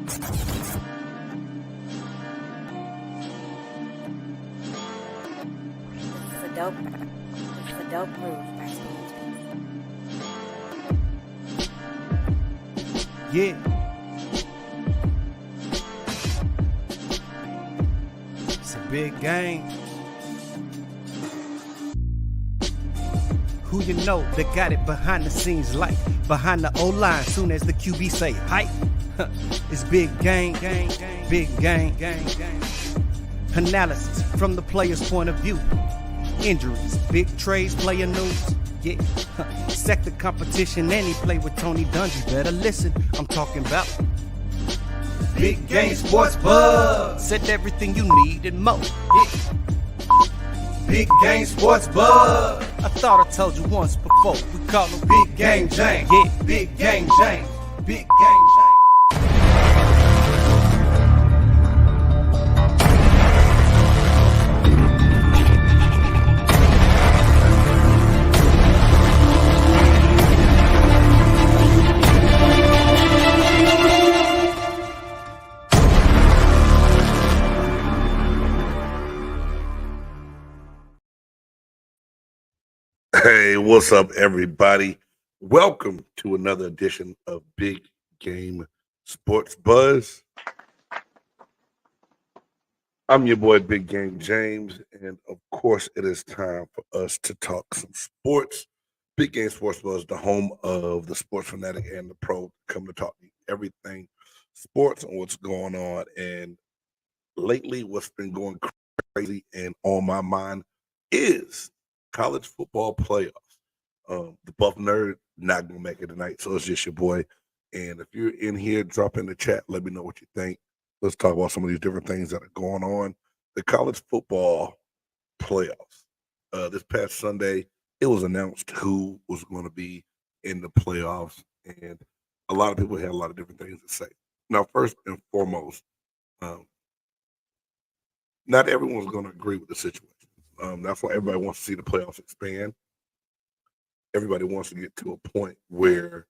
This is a dope move by James. Yeah. It's a big game. Who you know that got it behind the scenes like behind the O-line soon as the QB say hype? It's big game, big game. Analysis from the player's point of view. Injuries, big trades, player news. Yeah, sector competition, and he play with Tony Dungy. Better listen, I'm talking about Big Game Sports Buzz. Said everything you need and more. Yeah. Big Game Sports Buzz. I thought I told you once before. We call him Big Game James. Yeah, Big Game James. Big Game James. Hey, what's up, everybody? Welcome to another edition of Big Game Sports Buzz. I'm your boy, Big Game James, and of course, it is time for us to talk some sports. Big Game Sports Buzz, the home of the sports fanatic and the pro, come to talk to you everything sports and what's going on. And lately, what's been going crazy and on my mind is college football playoffs. The Buff Nerd not gonna make it tonight, so it's just your boy. And if you're in here, drop in the chat. Let me know what you think. Let's talk about some of these different things that are going on. The college football playoffs. This past Sunday, it was announced who was going to be in the playoffs, and a lot of people had a lot of different things to say. Now, first and foremost, not everyone's going to agree with the situation. That's why everybody wants to see the playoffs expand. Everybody wants to get to a point where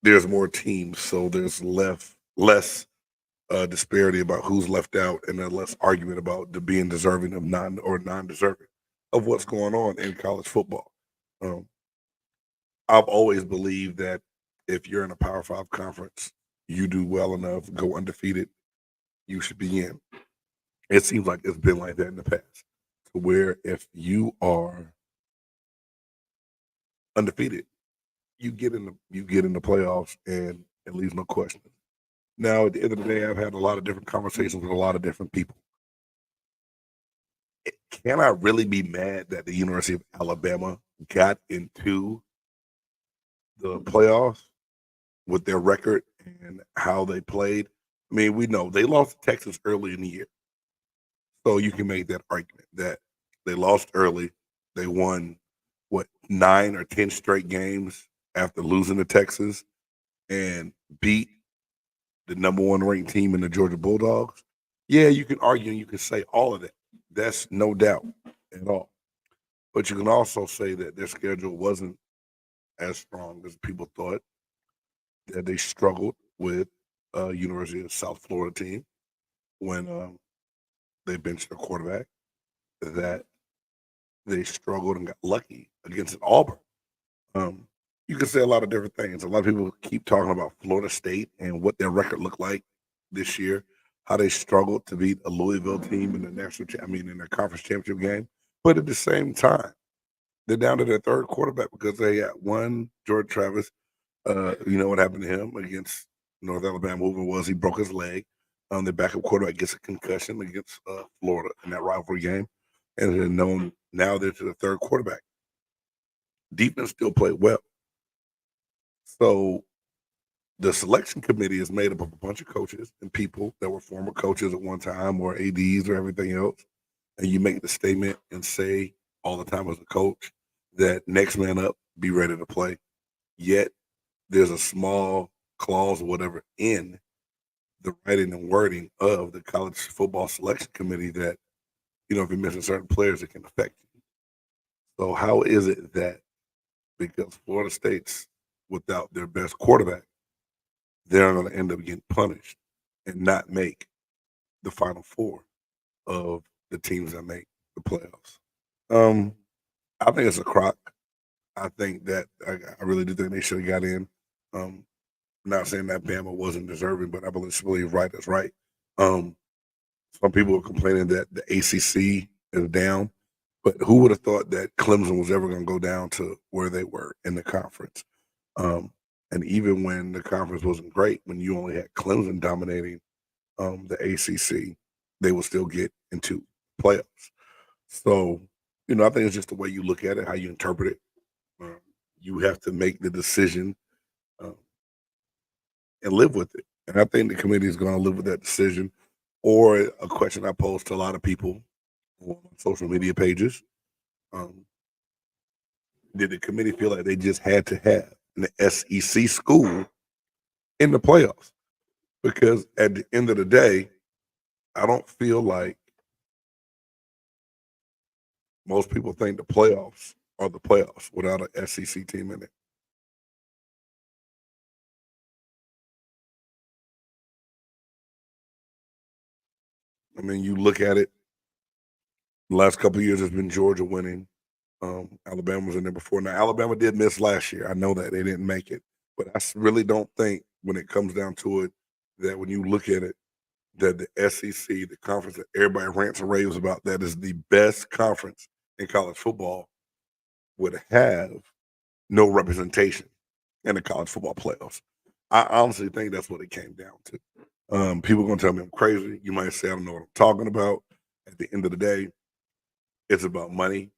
there's more teams, so there's less disparity about who's left out, and then less argument about being deserving of non-deserving of what's going on in college football. I've always believed that if you're in a Power 5 conference, you do well enough, go undefeated, you should be in. It seems like it's been like that in the past, where if you are undefeated, you get in the playoffs, and it leaves no question. Now, at the end of the day, I've had a lot of different conversations with a lot of different people. Can I really be mad that the University of Alabama got into the playoffs with their record and how they played? I mean, we know they lost to Texas early in the year. So you can make that argument that they lost early. They won, 9 or 10 straight games after losing to Texas and beat the number 1 ranked team in the Georgia Bulldogs. Yeah, you can argue and you can say all of that. That's no doubt at all. But you can also say that their schedule wasn't as strong as people thought, that they struggled with University of South Florida team when they benched their quarterback, that they struggled and got lucky against Auburn. You can say a lot of different things. A lot of people keep talking about Florida State and what their record looked like this year, how they struggled to beat a Louisville team in the in their conference championship game. But at the same time, they're down to their third quarterback because they got one, George Travis. You know what happened to him against North Alabama? He broke his leg. Their backup quarterback gets a concussion against Florida in that rivalry game. And they're known now they're to the third quarterback. Defense still played well. So the selection committee is made up of a bunch of coaches and people that were former coaches at one time or ADs or everything else. And you make the statement and say all the time as a coach that next man up, be ready to play. Yet there's a small clause or whatever in the writing and wording of the college football selection committee that, if you're missing certain players, it can affect you. So how is it that because Florida State's without their best quarterback, they're going to end up getting punished and not make the Final Four of the teams that make the playoffs. I think it's a crock. I think that I really do think they should have got in. Not saying that Bama wasn't deserving, but I believe right is right. Some people are complaining that the ACC is down, but who would have thought that Clemson was ever going to go down to where they were in the conference? And even when the conference wasn't great, when you only had Clemson dominating the ACC, they will still get into playoffs. So, I think it's just the way you look at it, how you interpret it. You have to make the decision and live with it. And I think the committee is going to live with that decision. Or a question I posed to a lot of people on social media pages. Did the committee feel like they just had to have an SEC school in the playoffs? Because at the end of the day, I don't feel like most people think the playoffs are the playoffs without an SEC team in it. I mean, you look at it, the last couple of years has been Georgia winning. Alabama was in there before. Now, Alabama did miss last year. I know that they didn't make it. But I really don't think when it comes down to it that when you look at it, that the SEC, the conference that everybody rants and raves about, that is the best conference in college football, would have no representation in the college football playoffs. I honestly think that's what it came down to. People are going to tell me I'm crazy. You might say I don't know what I'm talking about. At the end of the day, it's about money.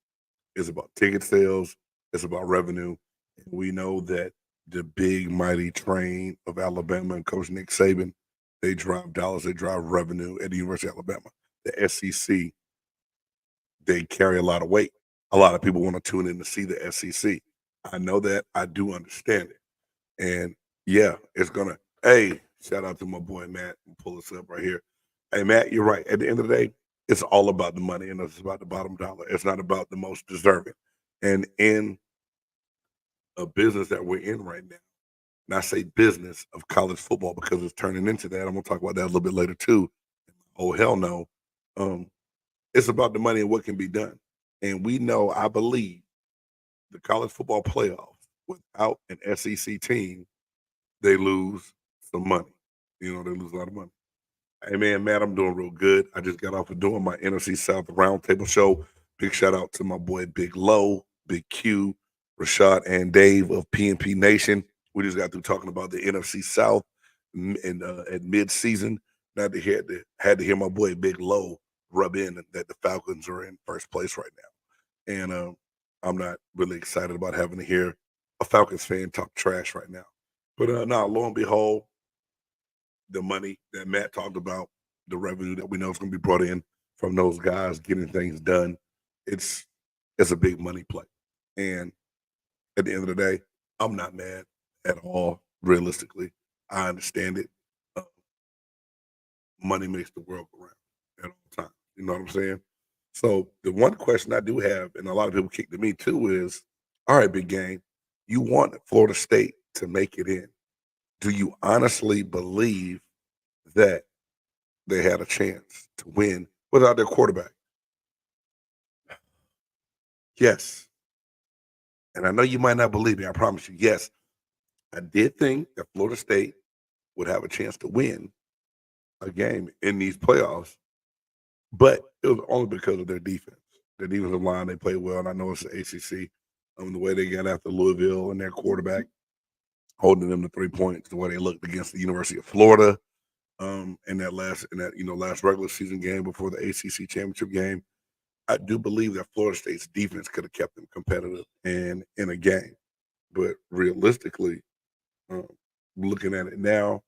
It's about ticket sales. It's about revenue. And we know that the big, mighty train of Alabama and Coach Nick Saban, they drive dollars, they drive revenue at the University of Alabama. The SEC, they carry a lot of weight. A lot of people want to tune in to see the SEC. I know that. I do understand it. And yeah, it's going to, hey, shout out to my boy, Matt, and pull this up right here. Hey, Matt, you're right. At the end of the day, it's all about the money and it's about the bottom dollar. It's not about the most deserving. And in a business that we're in right now, and I say business of college football because it's turning into that. I'm going to talk about that a little bit later too. Oh, hell no. It's about the money and what can be done. And we know, I believe, the college football playoffs, without an SEC team, they lose some money. They lose a lot of money. Hey, man, Matt, I'm doing real good. I just got off of doing my NFC South Roundtable show. Big shout out to my boy Big Low, Big Q, Rashad, and Dave of PNP Nation. We just got through talking about the NFC South and at mid-season. Now had to hear my boy Big Low rub in that the Falcons are in first place right now. And I'm not really excited about having to hear a Falcons fan talk trash right now. But now, lo and behold, the money that Matt talked about, the revenue that we know is going to be brought in from those guys getting things done, it's a big money play. And at the end of the day, I'm not mad at all, realistically. I understand it. Money makes the world go round at all times. You know what I'm saying? So the one question I do have, and a lot of people kick to me too, is, all right, big game, you want Florida State to make it in. Do you honestly believe that they had a chance to win without their quarterback? Yes. And I know you might not believe me. I promise you, yes. I did think that Florida State would have a chance to win a game in these playoffs, but it was only because of their defense. Their defensive line, they played well, and I know it's the ACC. The way they got after Louisville and their quarterback, holding them to 3 points, the way they looked against the University of Florida in that last regular season game before the ACC championship game. I do believe that Florida State's defense could have kept them competitive and in a game. But realistically, looking at it now,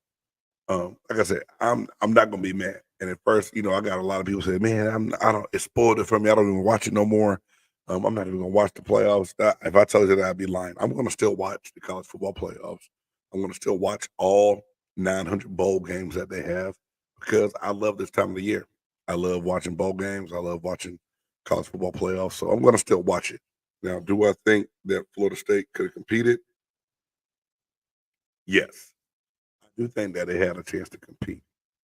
like I said, I'm not gonna be mad. And at first, I got a lot of people say, "Man, it spoiled it for me. I don't even watch it no more. I'm not even gonna watch the playoffs." If I tell you that, I'd be lying. I'm gonna still watch the college football playoffs. I'm gonna still watch all 900 bowl games that they have because I love this time of the year. I love watching bowl games. I love watching college football playoffs. So I'm gonna still watch it. Now, do I think that Florida State could have competed? Yes. do think that they had a chance to compete.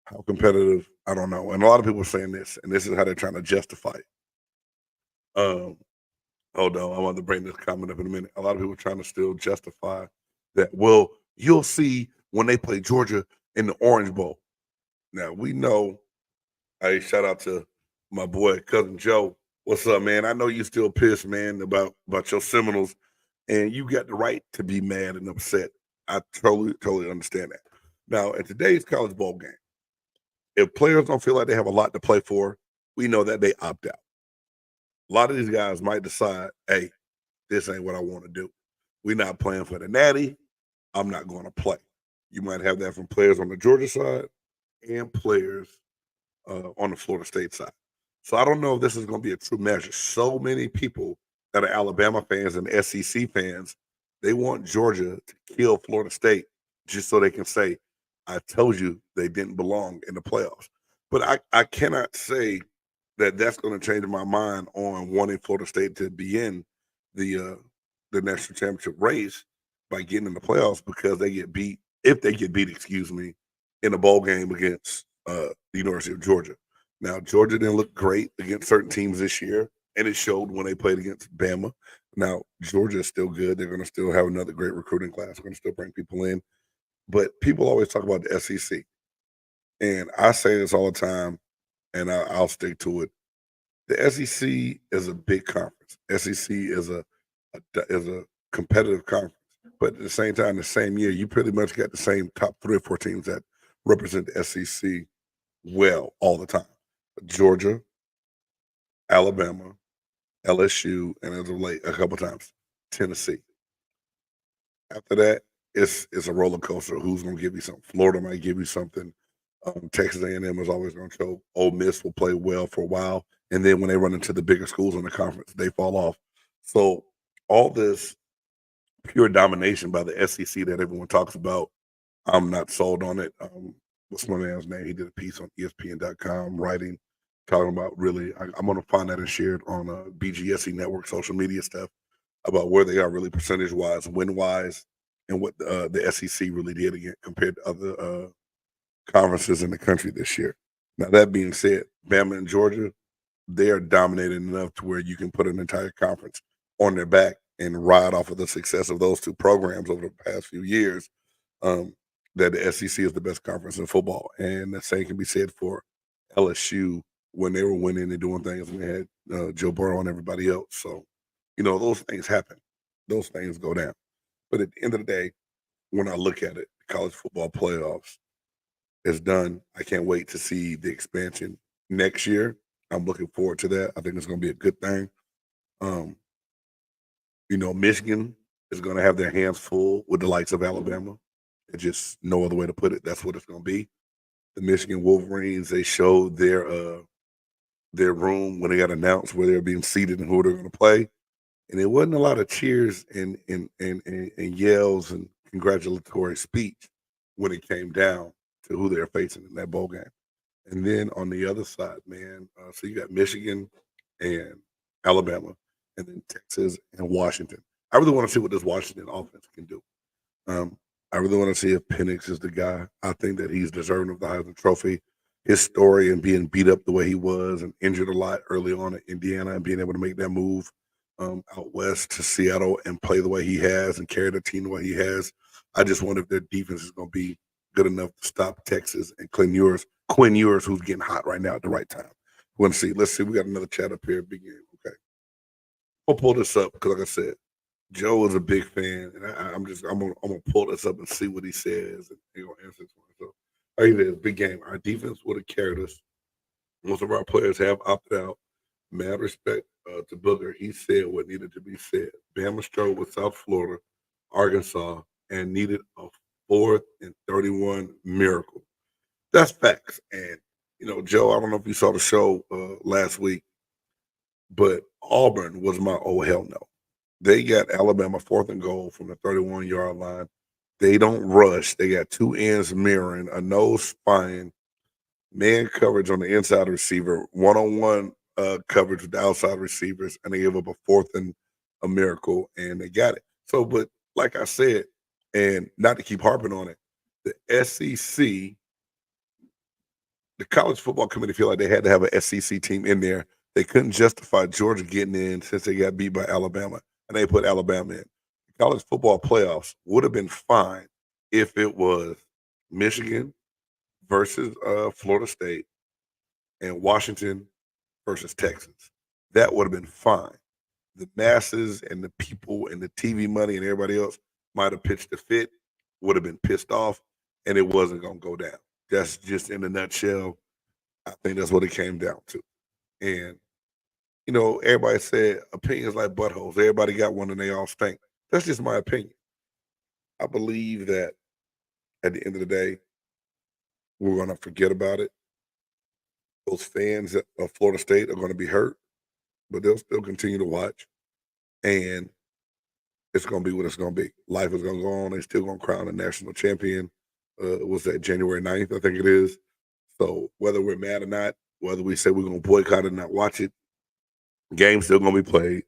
How competitive, I don't know. And a lot of people are saying this, and this is how they're trying to justify it. Hold on, I want to bring this comment up in a minute. A lot of people are trying to still justify that. Well, you'll see when they play Georgia in the Orange Bowl. Now we know. Hey, shout out to my boy cousin Joe. What's up, man? I know you still pissed, man, about your Seminoles, and you got the right to be mad and upset. I totally understand that. Now, in today's college bowl game, if players don't feel like they have a lot to play for, we know that they opt out. A lot of these guys might decide, hey, this ain't what I want to do. We're not playing for the Natty. I'm not going to play. You might have that from players on the Georgia side and players on the Florida State side. So I don't know if this is going to be a true measure. So many people that are Alabama fans and SEC fans, they want Georgia to kill Florida State just so they can say, I told you they didn't belong in the playoffs. But I cannot say that that's going to change my mind on wanting Florida State to be in the national championship race by getting in the playoffs because they get beat, if they get beat, in a bowl game against the University of Georgia. Now, Georgia didn't look great against certain teams this year, and it showed when they played against Bama. Now, Georgia is still good. They're going to still have another great recruiting class. They're going to still bring people in. But people always talk about the SEC. And I say this all the time, and I'll stick to it. The SEC is a big conference. SEC is a competitive conference. But at the same time, the same year, you pretty much got the same top 3 or 4 teams that represent the SEC well all the time. Georgia, Alabama, LSU, and as of late, a couple times, Tennessee. After that, it's a roller coaster. Who's going to give you something? Florida might give you something. Texas A&M is always going to choke. Ole Miss will play well for a while, and then when they run into the bigger schools in the conference, they fall off. So all this pure domination by the SEC that everyone talks about, I'm not sold on it. What's my man's name? He did a piece on ESPN.com writing, talking about really. I'm going to find that and share it on BGSE Network social media stuff about where they are really percentage-wise, win-wise, and what the SEC really did again compared to other conferences in the country this year. Now, that being said, Bama and Georgia, they are dominating enough to where you can put an entire conference on their back and ride off of the success of those 2 programs over the past few years, that the SEC is the best conference in football. And the same can be said for LSU when they were winning and doing things and they had Joe Burrow and everybody else. So, those things happen. Those things go down. But at the end of the day, when I look at it, the college football playoffs is done. I can't wait to see the expansion next year. I'm looking forward to that. I think it's going to be a good thing. Michigan is going to have their hands full with the likes of Alabama. There's just no other way to put it. That's what it's going to be. The Michigan Wolverines, they showed their room when they got announced where they're being seated and who they're going to play. And it wasn't a lot of cheers and yells and congratulatory speech when it came down to who they're facing in that bowl game. And then on the other side, man, so you got Michigan and Alabama, and then Texas and Washington. I really want to see what this Washington offense can do. I really want to see if Penix is the guy. I think that he's deserving of the Heisman Trophy. His story and being beat up the way he was and injured a lot early on at Indiana and being able to make that move out west to Seattle and play the way he has and carry the team the way he has. I just wonder if their defense is going to be good enough to stop Texas and Quinn Ewers, who's getting hot right now at the right time. We want to see. Let's see. We got another chat up here. Big game. Okay. I'll pull this up because, like I said, Joe is a big fan, and I'm gonna pull this up and see what he says, and he's gonna answer this one. So, right there, big game. Our defense would have carried us. Most of our players have opted out. Mad respect to Booger. He said what needed to be said. Bama struggled with South Florida, Arkansas, and needed a 4th and 31 miracle. That's facts. And Joe, I don't know if you saw the show last week, but Auburn was my oh hell no. They got Alabama 4th and goal from the 31-yard line. They don't rush. They got 2 ends mirroring, a nose spying, man coverage on the inside receiver, one-on-one coverage with the outside receivers, and they gave up a 4th and a miracle, and they got it. So, but like I said, and not to keep harping on it, the SEC, the college football committee feel like they had to have an SEC team in there. They couldn't justify Georgia getting in since they got beat by Alabama, and they put Alabama in. The college football playoffs would have been fine if it was Michigan versus Florida State and Washington versus Texas. That would have been fine. The masses and the people and the TV money and everybody else might have pitched a fit, would have been pissed off, and it wasn't going to go down. That's just in a nutshell. I think that's what it came down to. And, everybody said opinions like buttholes. Everybody got one and they all stink. That's just my opinion. I believe that at the end of the day, we're going to forget about it. Those fans of Florida State are going to be hurt, but they'll still continue to watch. And it's going to be what it's going to be. Life is going to go on. They're still going to crown a national champion. Was that January 9th, I think it is. So whether we're mad or not, whether we say we're going to boycott it and not watch it, game's still going to be played.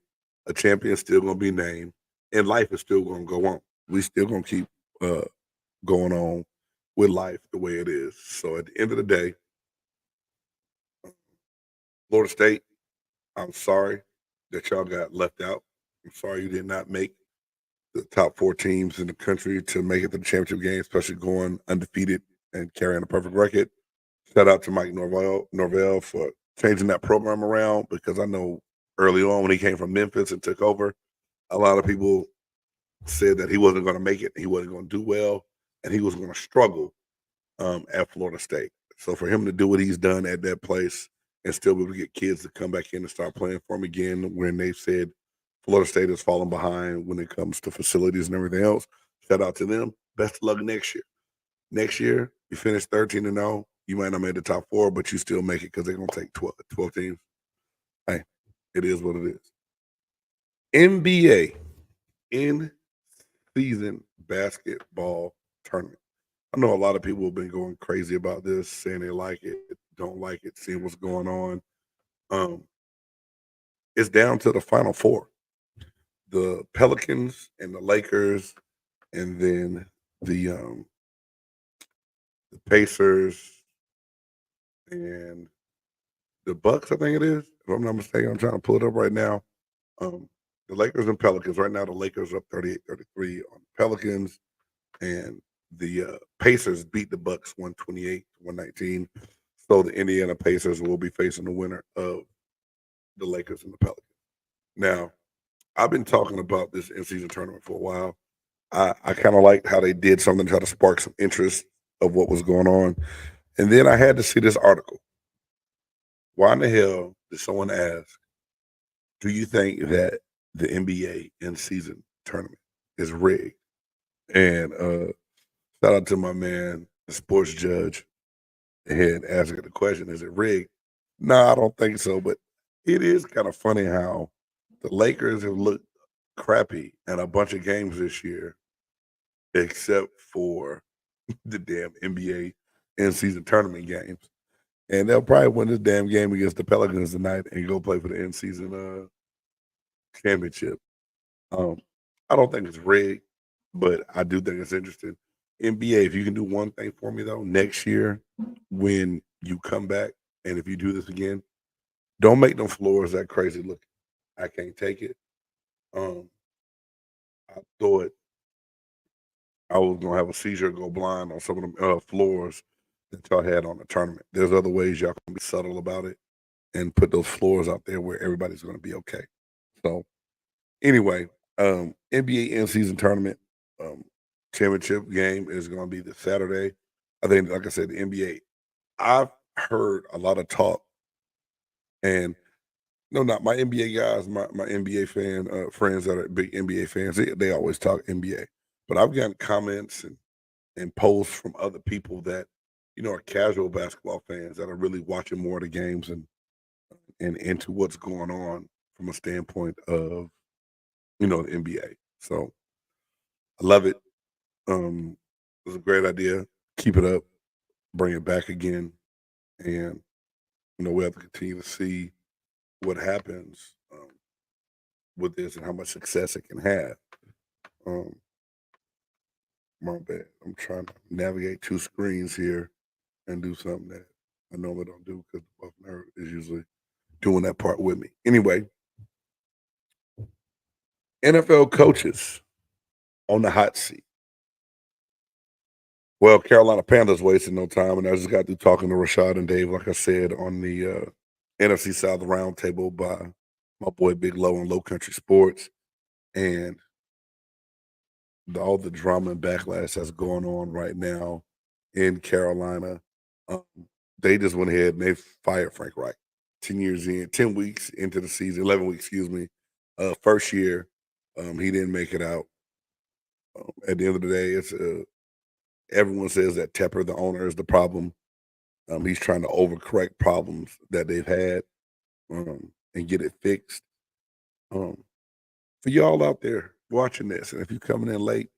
A champion's still going to be named. And life is still going to go on. We still going to keep going on with life the way it is. So at the end of the day, Florida State, I'm sorry that y'all got left out. I'm sorry you did not make the top 4 teams in the country to make it to the championship game, especially going undefeated and carrying a perfect record. Shout out to Mike Norvell for changing that program around, because I know early on when he came from Memphis and took over, a lot of people said that he wasn't going to make it, he wasn't going to do well, and he was going to struggle at Florida State. So for him to do what he's done at that place and still be able to get kids to come back in and start playing for him again, when they said Florida State has fallen behind when it comes to facilities and everything else, shout out to them. Best of luck next year. Next year, you finish 13-0. You might not make the top 4, but you still make it because they're going to take 12 teams. Hey, it is what it is. NBA in-season basketball tournament. I know a lot of people have been going crazy about this, saying they like it, don't like it, seeing what's going on. It's down to the Final 4. The Pelicans and the Lakers, and then the Pacers and the Bucks, I think it is. If I'm not mistaken, I'm trying to pull it up right now. The Lakers and Pelicans. Right now, the Lakers are up 38-33 on the Pelicans, and the Pacers beat the Bucks 128-119. So the Indiana Pacers will be facing the winner of the Lakers and the Pelicans. Now, I've been talking about this in-season tournament for a while. I kind of liked how they did something to try to spark some interest of what was going on. And then I had to see this article. Why in the hell did someone ask, do you think that the NBA in-season tournament is rigged? And shout out to my man, the sports judge, and asking the question, is it rigged? No, I don't think so. But it is kind of funny how the Lakers have looked crappy in a bunch of games this year, except for the damn NBA in-season tournament games. And they'll probably win this damn game against the Pelicans tonight and go play for the in-season championship. I don't think it's rigged, but I do think it's interesting. NBA, if you can do one thing for me, though, next year when you come back, and if you do this again, don't make them floors that crazy looking. I can't take it. I thought I was going to have a seizure, go blind on some of them floors that y'all had on the tournament. There's other ways y'all can be subtle about it and put those floors out there where everybody's going to be okay. So anyway, NBA in-season tournament championship game is going to be this Saturday. I think, like I said, the NBA. I've heard a lot of talk, and no, not my NBA guys, my NBA fan friends that are big NBA fans. They always talk NBA, but I've gotten comments and posts from other people that are casual basketball fans that are really watching more of the games and into what's going on from a standpoint of the NBA. So I love it. It was a great idea. Keep it up, bring it back again, and we have to continue to see what happens with this and how much success it can have. My bad. I'm trying to navigate 2 screens here and do something that I normally don't do because the buff nerd is usually doing that part with me. Anyway, NFL coaches on the hot seat. Well, Carolina Panthers wasted no time, and I just got through talking to Rashad and Dave, like I said, on the NFC South Roundtable by my boy Big Low on Low Country Sports, and all the drama and backlash that's going on right now in Carolina. Um, they just went ahead and they fired Frank Reich. 10 weeks into the season, 11 weeks, excuse me. First year, he didn't make it out. At the end of the day, it's everyone says that Tepper, the owner, is the problem. He's trying to overcorrect problems that they've had and get it fixed. For y'all out there watching this, and if you're coming in late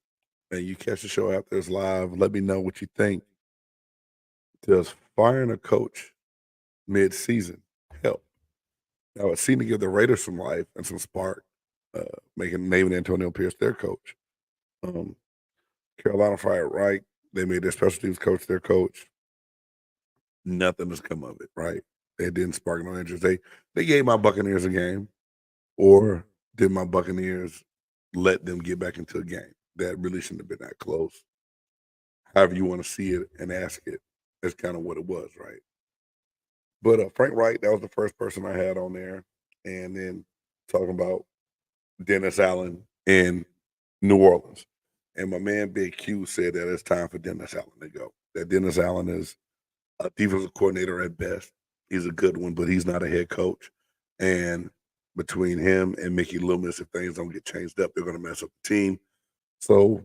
and you catch the show after it's live, let me know what you think. Does firing a coach mid-season help? Now, it seemed to give the Raiders some life and some spark, naming Antonio Pierce their coach. Carolina fired Reich. They made their special teams coach their coach. Nothing has come of it, right? They didn't spark no interest. They gave my Buccaneers a game, or did my Buccaneers let them get back into a game that really shouldn't have been that close? However you want to see it and ask it, that's kind of what it was, right? But Frank Reich, that was the first person I had on there. And then talking about Dennis Allen in New Orleans. And my man Big Q said that it's time for Dennis Allen to go. That Dennis Allen is a defensive coordinator at best. He's a good one, but he's not a head coach. And between him and Mickey Loomis, if things don't get changed up, they're going to mess up the team. So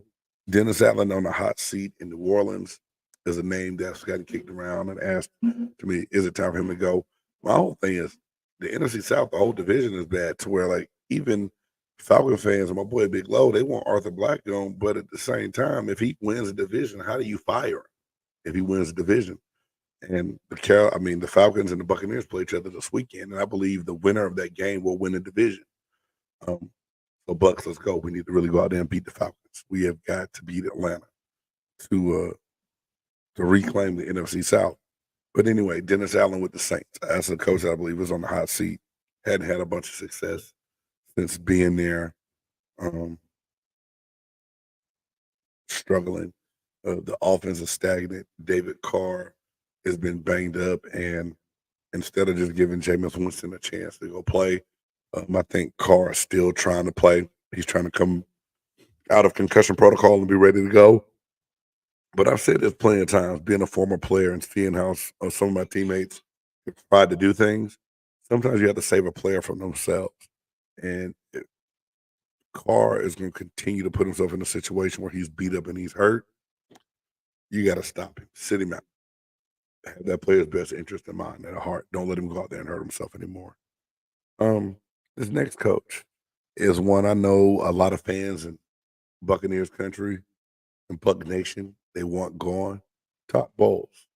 Dennis Allen on the hot seat in New Orleans is a name that's gotten kicked around and asked to me, is it time for him to go? My whole thing is the NFC South, the whole division is bad to where, like, even Falcon fans and my boy Big Low, they want Arthur Black gone, but at the same time, if he wins a division, how do you fire him if he wins a division? And the Falcons and the Buccaneers play each other this weekend, and I believe the winner of that game will win the division. So Bucks, let's go. We need to really go out there and beat the Falcons. We have got to beat Atlanta to reclaim the NFC South. But anyway, Dennis Allen with the Saints, as a coach, I believe, was on the hot seat. Hadn't had a bunch of success since being there. Struggling. The offense is stagnant. David Carr has been banged up, and instead of just giving Jameis Winston a chance to go play, I think Carr is still trying to play. He's trying to come out of concussion protocol and be ready to go. But I've said this plenty of times, being a former player and seeing how some of my teammates have tried to do things, sometimes you have to save a player from themselves. And Carr is going to continue to put himself in a situation where he's beat up and he's hurt. You got to stop him, sit him out. Have that player's best interest in mind, at heart. Don't let him go out there and hurt himself anymore. This next coach is one I know a lot of fans in Buccaneers country and Buck Nation, they want gone. Todd Bowles.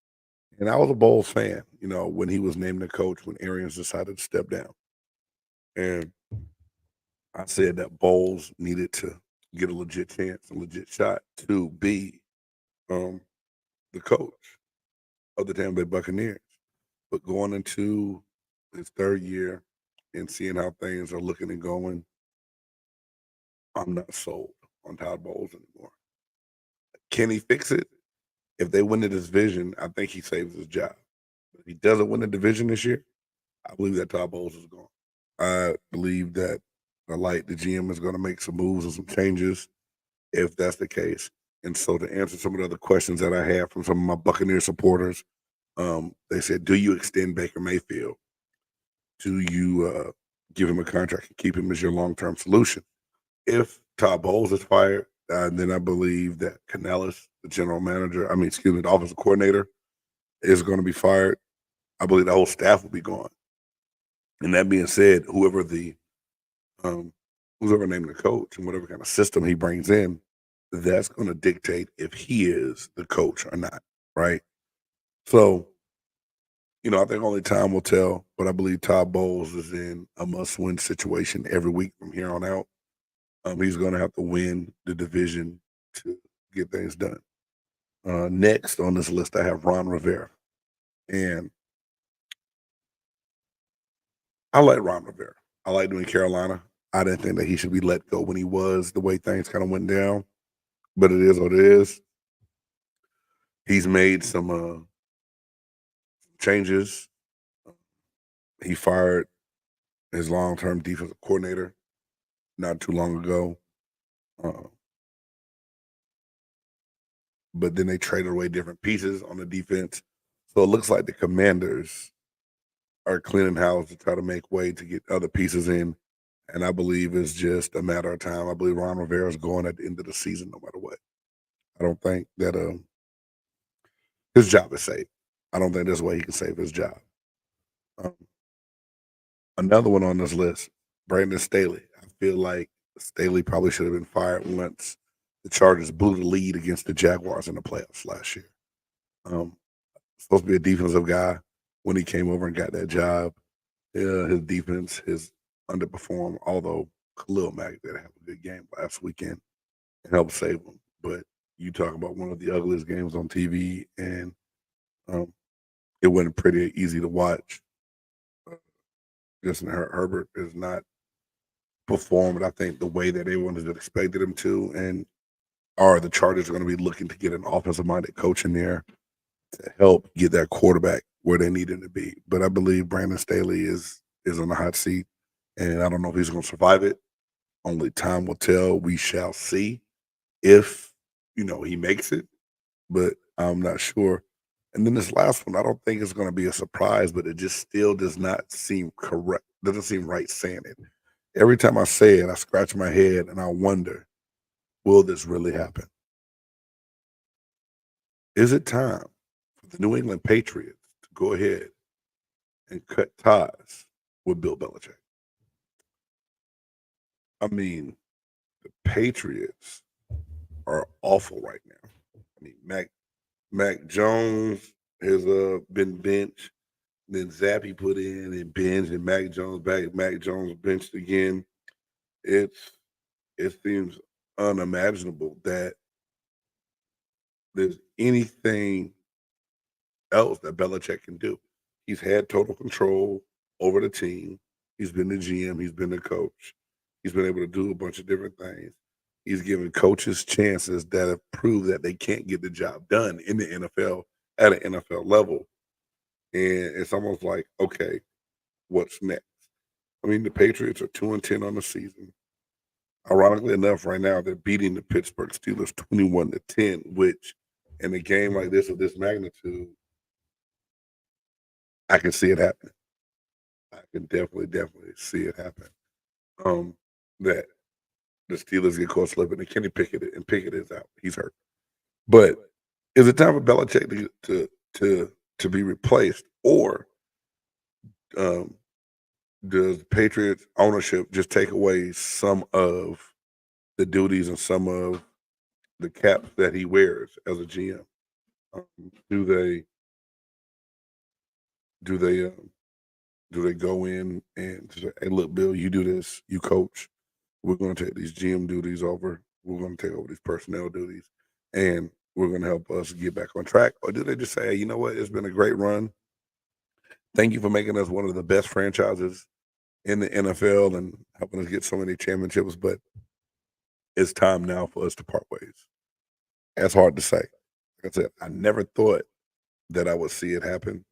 And I was a Bowles fan, when he was named the coach, when Arians decided to step down. And I said that Bowles needed to get a legit chance, a legit shot to be the coach of the Tampa Bay Buccaneers. But going into his third year and seeing how things are looking and going, I'm not sold on Todd Bowles anymore. Can he fix it? If they win the division, I think he saves his job. But if he doesn't win the division this year, I believe that Todd Bowles is gone. I believe that the GM is going to make some moves and some changes if that's the case. And so to answer some of the other questions that I have from some of my Buccaneer supporters, they said, do you extend Baker Mayfield? Do you give him a contract and keep him as your long-term solution? If Todd Bowles is fired, then I believe that Canellis, the the offensive coordinator, is going to be fired. I believe the whole staff will be gone. And that being said, whoever named the coach and whatever kind of system he brings in, that's going to dictate if he is the coach or not, right? So, I think only time will tell, but I believe Todd Bowles is in a must-win situation every week from here on out. He's going to have to win the division to get things done. Next on this list, I have Ron Rivera. And I like Ron Rivera. I liked him in Carolina. I didn't think that he should be let go when he was, the way things kind of went down. But it is what it is. He's made some changes. He fired his long-term defensive coordinator not too long ago. But then they traded away different pieces on the defense. So it looks like the Commanders are cleaning house to try to make way to get other pieces in. And I believe it's just a matter of time. I believe Ron Rivera is going at the end of the season no matter what. I don't think that his job is safe. I don't think there's a way he can save his job. Another one on this list, Brandon Staley. I feel like Staley probably should have been fired once the Chargers blew the lead against the Jaguars in the playoffs last year. Supposed to be a defensive guy. When he came over and got that job, his defense has underperformed, although Khalil Mack did have a good game last weekend and helped save them. But you talk about one of the ugliest games on TV, and it wasn't pretty easy to watch. Justin Herbert is not performed, I think, the way that everyone has expected him to. And are the Chargers going to be looking to get an offensive-minded coach in there to help get that quarterback where they need him to be? But I believe Brandon Staley is on the hot seat, and I don't know if he's going to survive it. Only time will tell. We shall see if, he makes it, but I'm not sure. And then this last one, I don't think it's going to be a surprise, but it just still does not seem correct. Doesn't seem right saying it. Every time I say it, I scratch my head and I wonder, will this really happen? Is it time for the New England Patriots to go ahead and cut ties with Bill Belichick? I mean, the Patriots are awful right now. I mean, Mac Jones has been benched. Then Zappy put in and benched, and Mac Jones back. Mac Jones benched again. It seems unimaginable that there's anything else that Belichick can do. He's had total control over the team. He's been the GM. He's been the coach. He's been able to do a bunch of different things. He's given coaches chances that have proved that they can't get the job done in the NFL at an NFL level. And it's almost like, okay, what's next? I mean, the Patriots are 2-10 on the season. Ironically enough, right now they're beating the Pittsburgh Steelers 21-10, which in a game like this of this magnitude, I can see it happening. I can definitely see it happen. That the Steelers get caught slipping and Kenny Pickett is out. He's hurt. But is it time for Belichick to be replaced, or does Patriots ownership just take away some of the duties and some of the caps that he wears as a GM? Do they go in and say, hey, look, Bill, you do this, you coach. We're going to take these GM duties over. We're going to take over these personnel duties, and we're going to help us get back on track? Or do they just say, hey, you know what? It's been a great run. Thank you for making us one of the best franchises in the NFL and helping us get so many championships, but it's time now for us to part ways. That's hard to say. Like I said, I never thought that I would see it happen.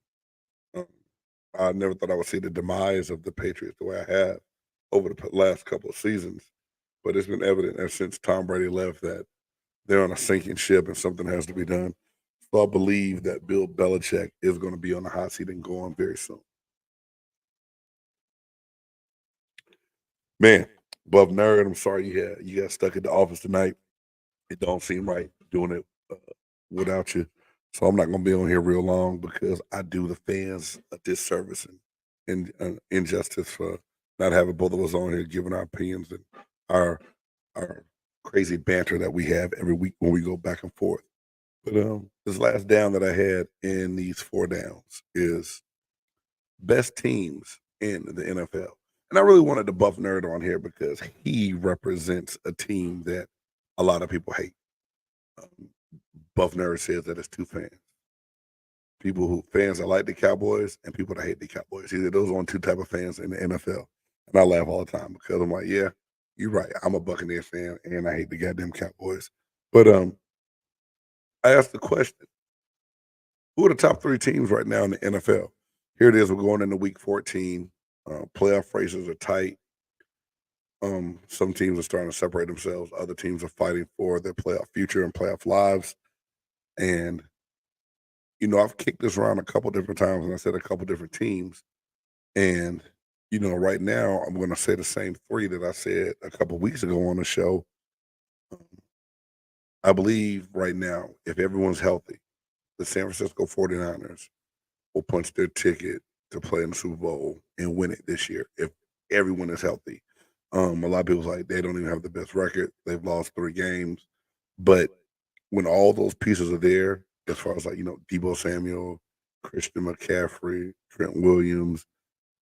I never thought I would see the demise of the Patriots the way I have over the last couple of seasons, but it's been evident ever since Tom Brady left that they're on a sinking ship and something has to be done. So I believe that Bill Belichick is going to be on the hot seat and go on very soon. Man, Buff Nerd, I'm sorry you got stuck at the office tonight. It don't seem right doing it without you. So I'm not going to be on here real long because I do the fans a disservice and injustice for not having both of us on here giving our opinions and our crazy banter that we have every week when we go back and forth. But this last down that I had in these 4 downs is best teams in the NFL. And I really wanted the Buff Nerd on here because he represents a team that a lot of people hate. Buff Nerd says that it's two fans. Fans that like the Cowboys and people that hate the Cowboys. Either those are two type of fans in the NFL. And I laugh all the time because I'm like, yeah, you're right. I'm a Buccaneers fan and I hate the goddamn Cowboys. But I asked the question, who are the top 3 teams right now in the NFL? Here it is. We're going into week 14. Playoff races are tight. Some teams are starting to separate themselves. Other teams are fighting for their playoff future and playoff lives. And, I've kicked this around a couple different times and I said a couple different teams. And, right now I'm going to say the same 3 that I said a couple weeks ago on the show. I believe right now, if everyone's healthy, the San Francisco 49ers will punch their ticket to play in the Super Bowl and win it this year if everyone is healthy. A lot of people's like, they don't even have the best record. They've lost 3 games. But when all those pieces are there, as far as Deebo Samuel, Christian McCaffrey, Trent Williams,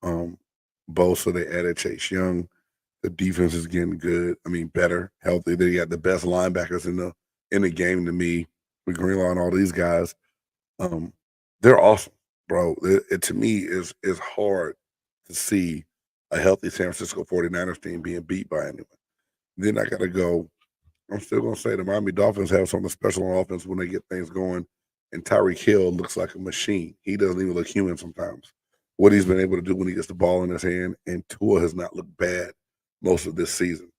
Bosa, they added Chase Young. The defense is getting good. I mean, better, healthy. They got the best linebackers in the game to me with Greenlaw and all these guys. They're awesome, bro. It to me is hard to see a healthy San Francisco 49ers team being beat by anyone. Then I got to go. I'm still going to say the Miami Dolphins have something special on offense when they get things going. And Tyreek Hill looks like a machine. He doesn't even look human sometimes. What he's been able to do when he gets the ball in his hand, and Tua has not looked bad most of this season.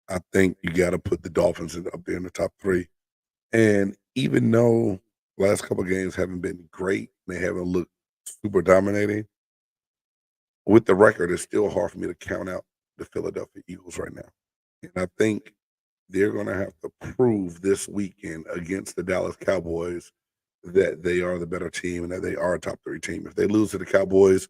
I think you got to put the Dolphins up there in the top 3. And even though last couple of games haven't been great, they haven't looked super dominating, with the record, it's still hard for me to count out the Philadelphia Eagles right now. And I think they're going to have to prove this weekend against the Dallas Cowboys that they are the better team and that they are a top 3 team. If they lose to the Cowboys,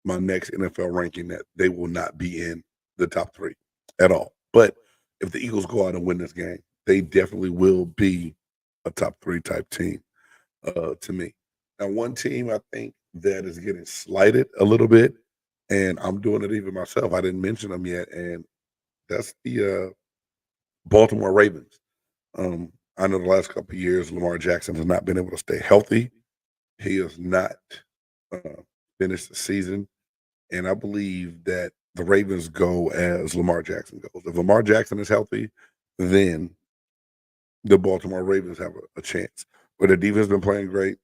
my next NFL ranking, that they will not be in the top 3 at all. But if the Eagles go out and win this game, they definitely will be a top 3 type team to me. Now, one team I think that is getting slighted a little bit, and I'm doing it even myself. I didn't mention them yet, and that's the Baltimore Ravens. I know the last couple of years, Lamar Jackson has not been able to stay healthy. He has not finished the season, and I believe that the Ravens go as Lamar Jackson goes. If Lamar Jackson is healthy, then the Baltimore Ravens have a chance. But their defense has been playing great.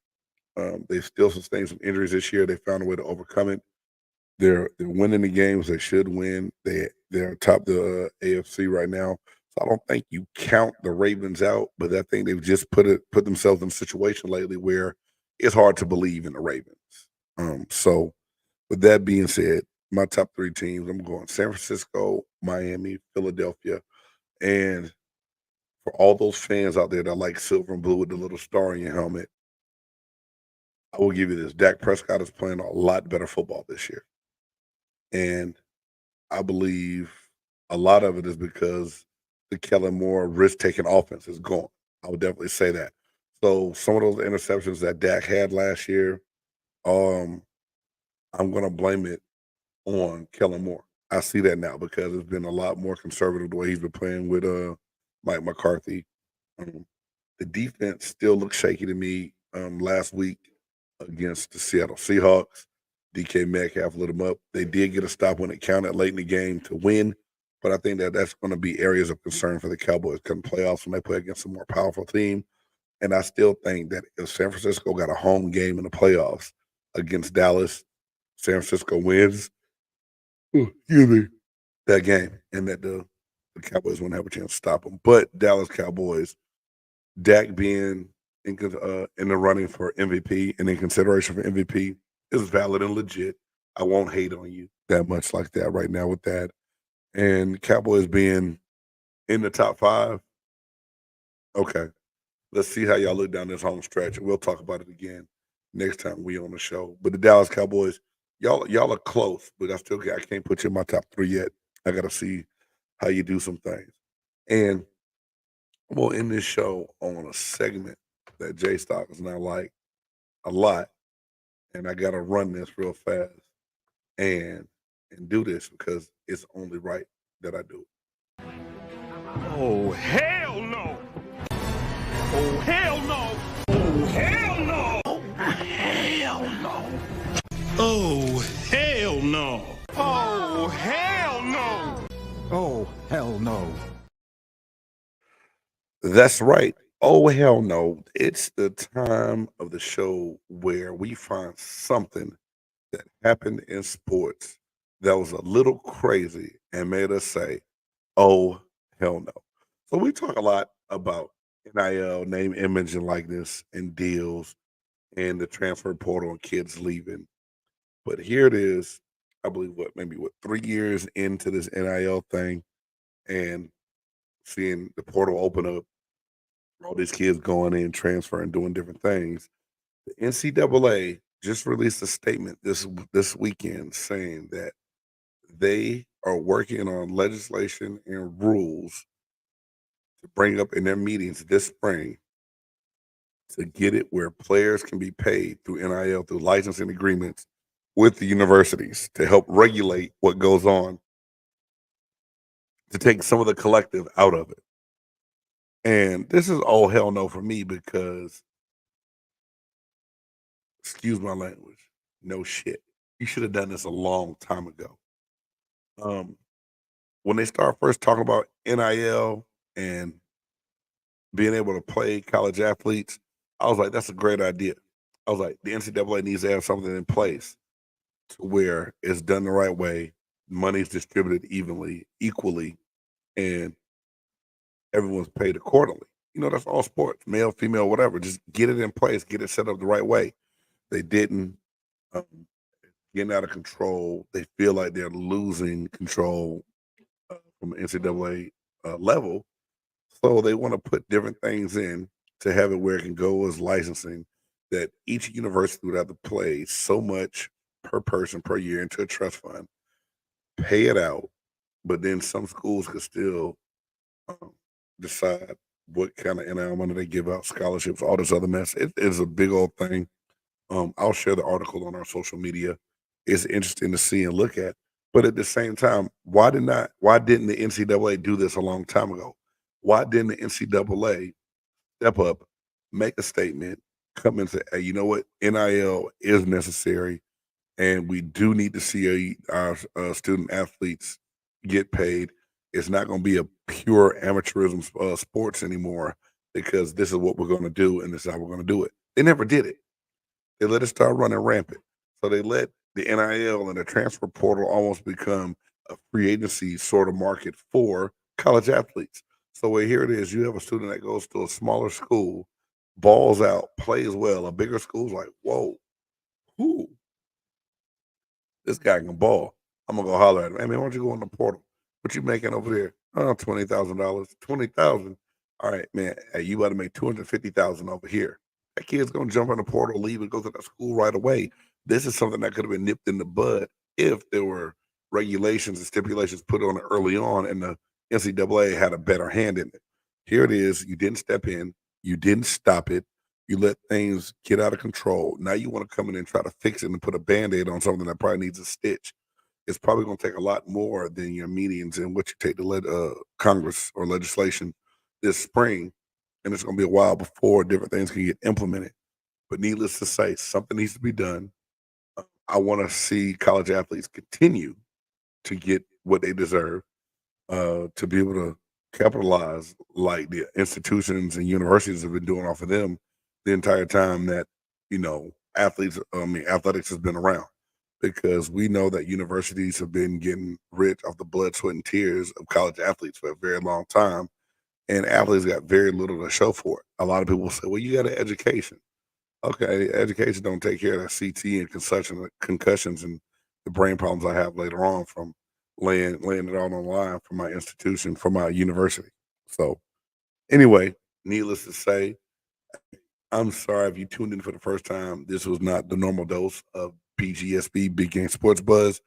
They've still sustained some injuries this year. They found a way to overcome it. They're winning the games they should win. They're top the AFC right now. So I don't think you count the Ravens out, but I think they've just put themselves in a situation lately where it's hard to believe in the Ravens. So with that being said, my top 3 teams, I'm going San Francisco, Miami, Philadelphia. And for all those fans out there that like silver and blue with the little star in your helmet, I will give you this. Dak Prescott is playing a lot better football this year. And I believe a lot of it is because the Kellen Moore risk-taking offense is gone. I would definitely say that. So some of those interceptions that Dak had last year, I'm going to blame it on Kellen Moore. I see that now because it's been a lot more conservative the way he's been playing with Mike McCarthy. The defense still looks shaky to me last week against the Seattle Seahawks. DK Metcalf lit them up. They did get a stop when it counted late in the game to win, but I think that's going to be areas of concern for the Cowboys come playoffs when they play against a more powerful team. And I still think that if San Francisco got a home game in the playoffs against Dallas, San Francisco wins that game, and that the Cowboys won't have a chance to stop them. But Dallas Cowboys, Dak being in the running for MVP and in consideration for MVP is valid and legit. I won't hate on you that much like that right now with that. And Cowboys being in the top 5, okay. Let's see how y'all look down this home stretch, and we'll talk about it again next time we on the show. But the Dallas Cowboys, y'all are close, but I can't put you in my top 3 yet. I got to see how you do some things. And we'll end this show on a segment that Jay Stock is not like a lot. And I got to run this real fast and do this because it's only right that I do it. Oh, hell no! Oh, That's right. Oh, hell no. It's the time of the show where we find something that happened in sports that was a little crazy and made us say, oh, hell no. So we talk a lot about NIL, name, image, and likeness, and deals, and the transfer portal and kids leaving. But here it is, I believe, maybe 3 years into this NIL thing, and seeing the portal open up, all these kids going in, transferring, doing different things. The NCAA just released a statement this weekend saying that they are working on legislation and rules to bring up in their meetings this spring to get it where players can be paid through NIL through licensing agreements with the universities to help regulate what goes on, to take some of the collective out of it. And this is all hell no for me because, excuse my language, no shit. You should have done this a long time ago. Um, when they start first talking about NIL and being able to play college athletes, I was like, that's a great idea. I was like, the NCAA needs to have something in place to where it's done the right way, money's distributed equally, and everyone's paid accordingly. That's all sports, male, female, whatever. Just get it in place, get it set up the right way. They didn't. Um, Getting out of control. They feel like they're losing control from an NCAA level. So they want to put different things in to have it where it can go as licensing, that each university would have to play so much per person per year into a trust fund, pay it out, but then some schools could still um, decide what kind of NIL money they give out, scholarships, all this other mess. It is a big old thing. I'll share the article on our social media. It's interesting to see and look at. But at the same time, why didn't the NCAA do this a long time ago? Why didn't the NCAA step up, make a statement, come and say, hey, you know what? NIL is necessary, and we do need to see our student athletes get paid. It's not going to be a pure amateurism sports anymore because this is what we're going to do and this is how we're going to do it. They never did it. They let it start running rampant. So they let the NIL and the transfer portal almost become a free agency sort of market for college athletes. So here it is. You have a student that goes to a smaller school, balls out, plays well. A bigger school's like, whoa, who? This guy can ball. I'm gonna go holler at him. Hey man, why don't you go in the portal? What you making over there? Oh, $20,000. 20,000. All right, man. Hey, you got to make 250,000 over here. That kid's gonna jump in the portal, leave, and go to that school right away. This is something that could have been nipped in the bud if there were regulations and stipulations put on it early on, and the NCAA had a better hand in it. Here it is. You didn't step in. You didn't stop it. You let things get out of control. Now you want to come in and try to fix it and put a Band-Aid on something that probably needs a stitch. It's probably going to take a lot more than your meetings and what you take to Congress or legislation this spring. And it's going to be a while before different things can get implemented. But needless to say, something needs to be done. I want to see college athletes continue to get what they deserve, to be able to capitalize like the institutions and universities have been doing off of them the entire time that athletics has been around, because we know that universities have been getting rich off the blood, sweat, and tears of college athletes for a very long time, and athletes got very little to show for it. A lot of people say, well, you got an education. Okay, education don't take care of that CT and concussions and the brain problems I have later on from laying it out on the line for my institution, for my university. So anyway, needless to say, I'm sorry if you tuned in for the first time. This was not the normal dose of BGSB, Big Game Sports Buzz,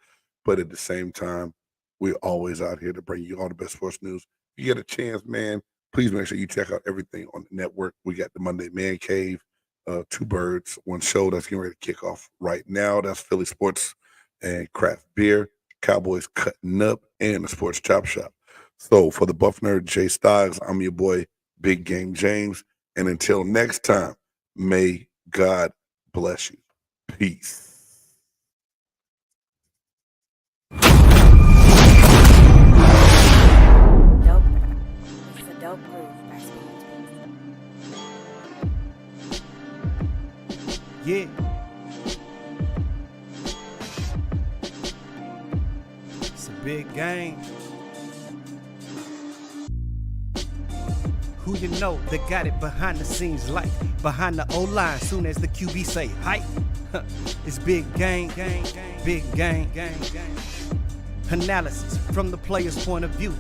but at the same time, we're always out here to bring you all the best sports news. If you get a chance, man, please make sure you check out everything on the network. We got the Monday Man Cave, Two Birds, One Show that's getting ready to kick off right now. That's Philly Sports and Craft Beer, Cowboys Cutting Up, and the Sports Chop Shop. So for the Buff Nerd, Jay Styles, I'm your boy, Big Game James. And until next time, may God bless you. Peace. Dope. It's a dope groove by Speed. big game. Who you know that got it behind the scenes, like behind the O-line, soon as the QB say hype. It's big game, big game. Analysis from the player's point of view.